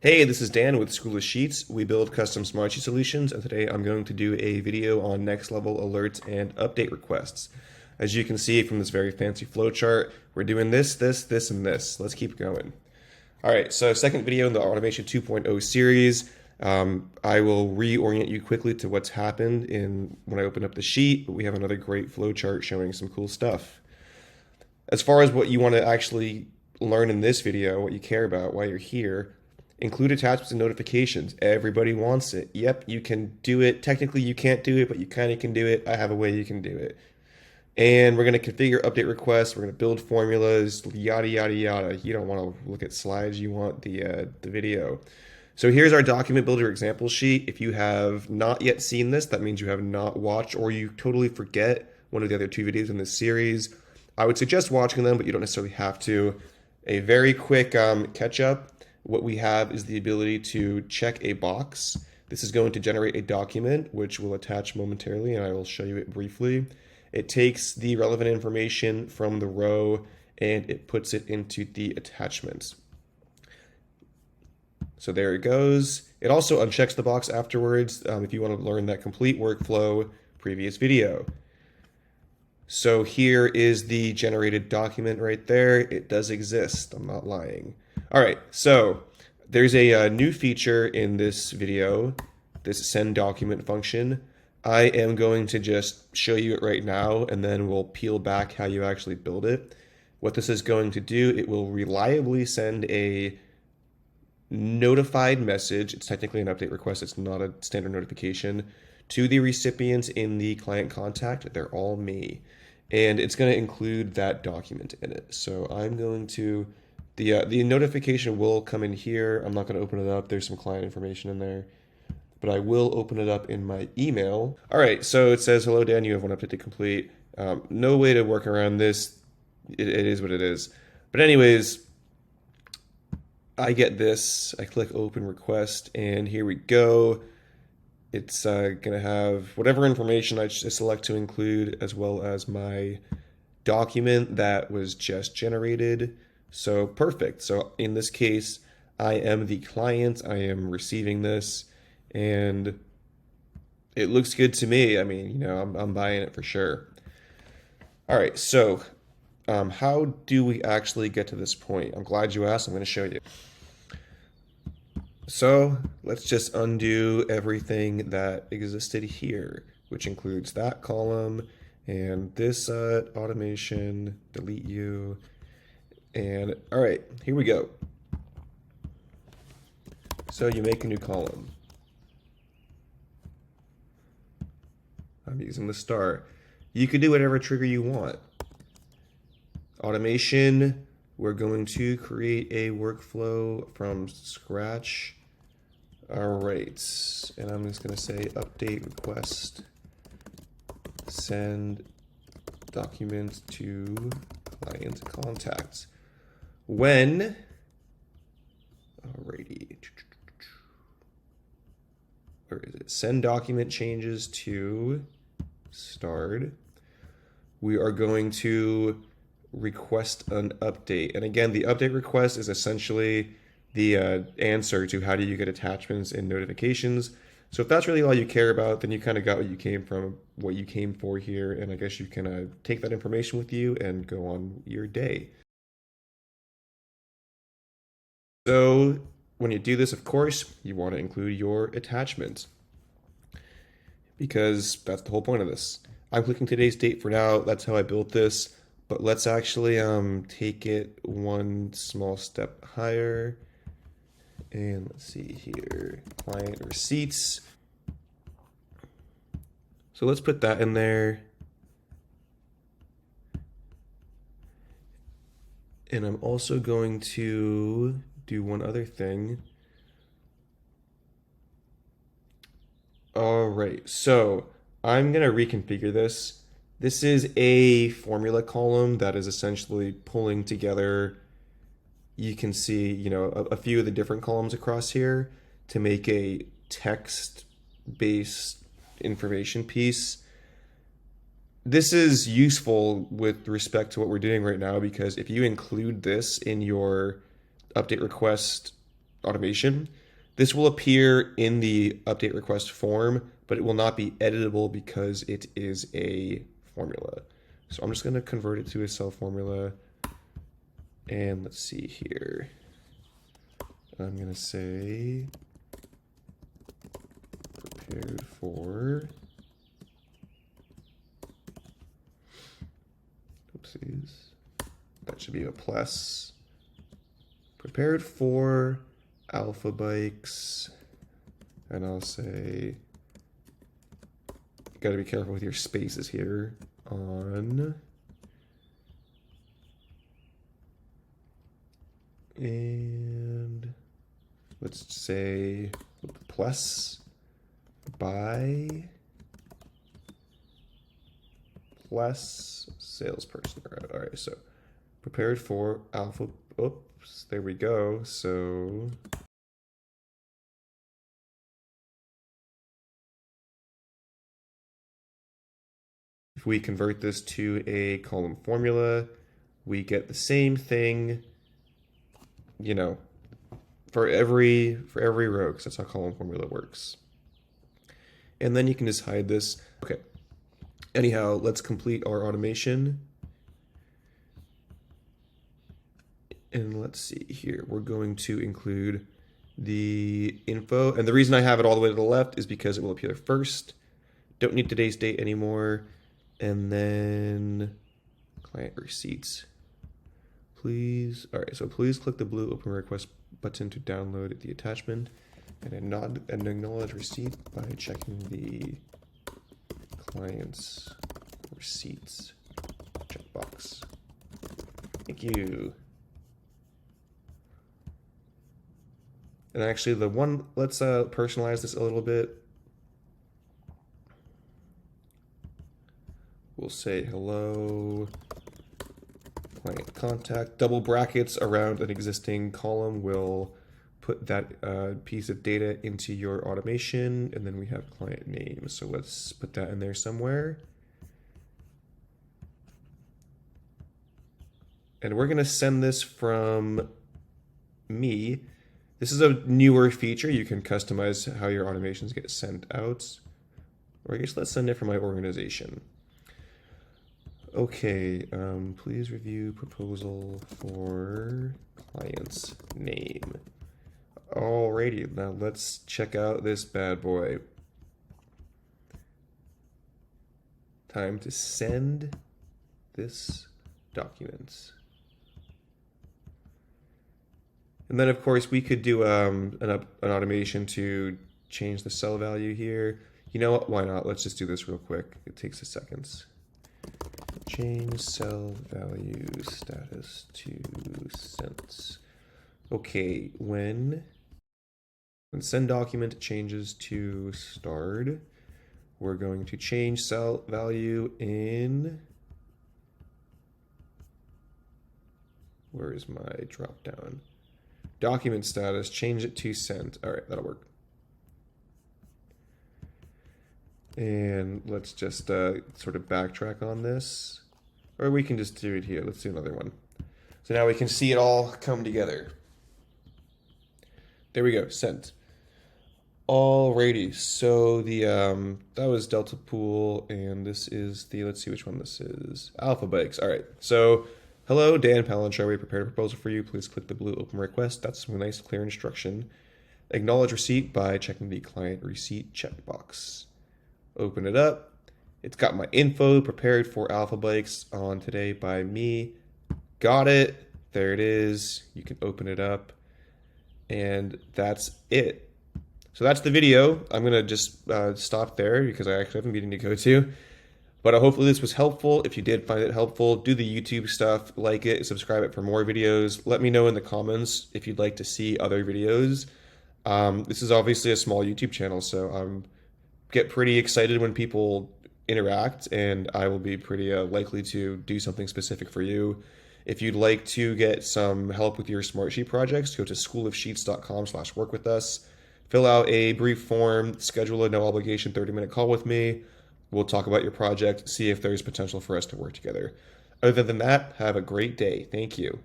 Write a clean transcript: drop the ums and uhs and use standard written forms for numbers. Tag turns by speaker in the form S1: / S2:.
S1: Hey, this is Dan with School of Sheets. We build custom Smartsheet solutions, and today I'm going to do a video on next level alerts and update requests. As you can see from this very fancy flowchart, we're doing this, and this. Let's keep going. All right, so second video in the Automation 2.0 series. I will reorient you quickly to what's happened when I open up the sheet, but we have another great flowchart showing some cool stuff. As far as what you want to actually learn in this video, what you care about, why you're here, include attachments and notifications. Everybody wants it. Yep, you can do it. Technically, you can't do it, but you kind of can do it. I have a way you can do it. And we're going to configure update requests. We're going to build formulas, yada, yada, yada. You don't want to look at slides. You want the video. So here's our document builder example sheet. If you have not yet seen this, that means you have not watched or you totally forget one of the other two videos in this series. I would suggest watching them, but you don't necessarily have to. A very quick catch up. What we have is the ability to check a box. This is going to generate a document, which we'll attach momentarily, and I will show you it briefly. It takes the relevant information from the row and it puts it into the attachments. So there it goes. It also unchecks the box afterwards if you want to learn that complete workflow previous video. So here is the generated document right there. It does exist. I'm not lying. All right, so there's a new feature in this video, this send document function. I am going to just show you it right now, and then we'll peel back how you actually build it. What this is going to do, it will reliably send a notified message. It's technically an update request. It's not a standard notification to the recipients in the client contact. They're all me. And it's going to include that document in it. So I'm going to... The notification will come in here. I'm not going to open it up. There's some client information in there, but I will open it up in my email. All right, so it says, hello, Dan, you have one update to complete. No way to work around this. It is what it is. But anyways, I get this. I click open request, and here we go. It's going to have whatever information I select to include, as well as my document that was just generated. So perfect. So in this case, I am the client. I am receiving this, and it looks good to me. I mean, you know, I'm buying it for sure. All right. So how do we actually get to this point? I'm glad you asked. I'm going to show you. So let's just undo everything that existed here, which includes that column and this automation, delete you. And all right, here we go. So you make a new column. I'm using the star. You can do whatever trigger you want. Automation, we're going to create a workflow from scratch. All right, and I'm just gonna say update request, send document to client contacts. When, alrighty, where is it? Send document changes to start. We are going to request an update. And again, the update request is essentially the answer to how do you get attachments and notifications. So if that's really all you care about, then you kind of got what you came for here. And I guess you can take that information with you and go on your day. So when you do this, of course, you want to include your attachments because that's the whole point of this. I'm clicking today's date for now. That's how I built this. But let's actually take it one small step higher. And let's see here, client receipts. So let's put that in there. And I'm also going to do one other thing. All right, so I'm gonna reconfigure this. This is a formula column that is essentially pulling together, you can see, you know, a few of the different columns across here to make a text-based information piece. This is useful with respect to what we're doing right now because if you include this in your update request automation. This will appear in the update request form, but it will not be editable because it is a formula. So I'm just going to convert it to a cell formula. And let's see here. I'm going to say prepared for, oopsies, that should be a plus. Prepared for alpha bikes, and I'll say, you got to be careful with your spaces here, on, and let's say plus by plus salesperson. All right, so prepared for alpha, oops, there we go. So if we convert this to a column formula, we get the same thing, you know, for every row, because that's how column formula works. And then you can just hide this. Okay. Anyhow, let's complete our automation. And let's see here. We're going to include the info. And the reason I have it all the way to the left is because it will appear first. Don't need today's date anymore. And then client receipts. Please. All right, so please click the blue open request button to download the attachment and acknowledge receipt by checking the client's receipts checkbox. Thank you. And actually the one, let's personalize this a little bit. We'll say hello, client contact, double brackets around an existing column will put that piece of data into your automation, and then we have client name. So let's put that in there somewhere. And we're gonna send this from me. This is a newer feature. You can customize how your automations get sent out. Or I guess let's send it from my organization. Okay, please review proposal for client's name. Alrighty, now let's check out this bad boy. Time to send this document. And then of course we could do an automation to change the cell value here. You know what, why not? Let's just do this real quick. It takes a second. Change cell value status to sent. Okay, when send document changes to starred, we're going to change cell value in, where is my drop down? Document status, change it to sent. All right, that'll work. And let's just sort of backtrack on this. Or we can just do it here. Let's do another one. So now we can see it all come together. There we go, sent. Alrighty, so the that was Delta Pool, and this is the, let's see which one this is. Alpha Bikes. All right, so hello, Dan Palanchar. We prepared a proposal for you. Please click the blue open request. That's some nice, clear instruction. Acknowledge receipt by checking the client receipt checkbox. Open it up. It's got my info prepared for Alpha Bikes on today by me. Got it. There it is. You can open it up. And that's it. So that's the video. I'm going to just stop there because I actually have a meeting to go to. But hopefully this was helpful. If you did find it helpful, do the YouTube stuff, like it, subscribe it for more videos. Let me know in the comments if you'd like to see other videos. This is obviously a small YouTube channel, so get pretty excited when people interact, and I will be pretty likely to do something specific for you. If you'd like to get some help with your Smartsheet projects, go to schoolofsheets.com/work with us. Fill out a brief form, schedule a no obligation 30-minute call with me. We'll talk about your project, see if there's potential for us to work together. Other than that, have a great day. Thank you.